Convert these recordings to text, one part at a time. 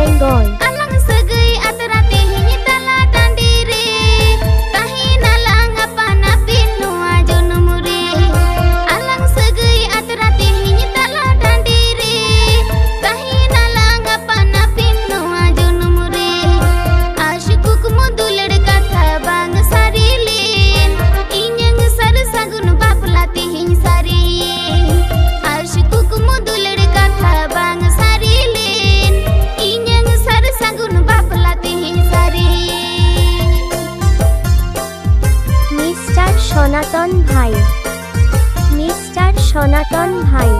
Bengal. Alang sagai atrati hinyi tala tandire, tahi nalang apa napin nuwa jonumure. Alang sagai atrati hinyi tala tandire, tahi nalang apa napin nuwa jonumure. Ashukuk mudulad katha bang sarilin, inyang sar sagun baplati hinyi sariye. Ashukuk mudulad katha bang sarilin, inyang sar sagun baplati hinyi sariye. Mr. Sonatan Bhai. Mr. Sonatan Bhai.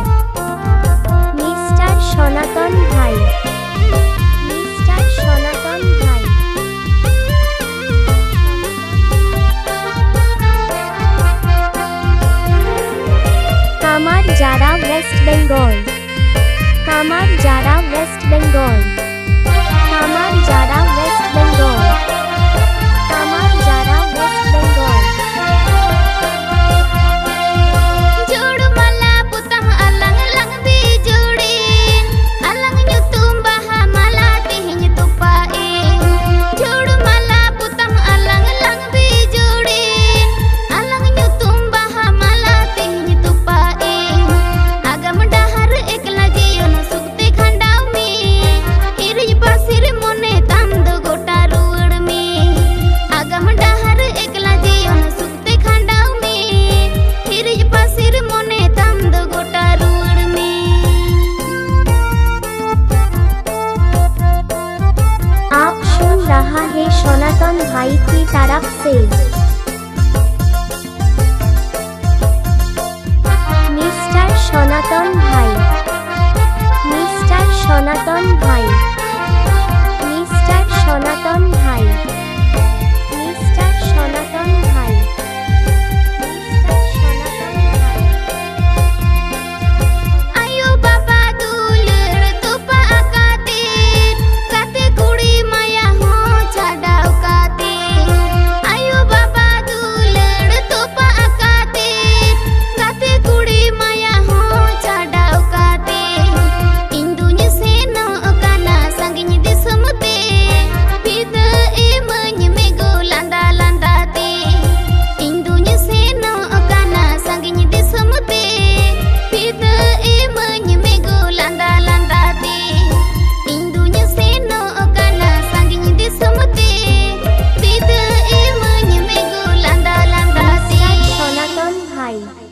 Mr. Sonatan Bhai. Mr. Sonatan Bhai. Kamarjara, West Bengal. Kamarjara, West Bengal. Kamarjara, West Bengal. Kamarjara, West Bengal. Jodu mala putam alang alang bijudin, alang nyutum baha mala tihinyi tupain. Jodu mala putam alang alang bijudin, alang nyutum baha mala tihinyi tupain. Agam dahar ekla jiyon sukte khandaw me, irij pasir mone tamdo gota ruwad me. Agam dahar ekla jiyon sukte khandaw me, irij pasir mone tamdo gota ruwad me. आप सुन रहा है सनातन भाई की तरफ से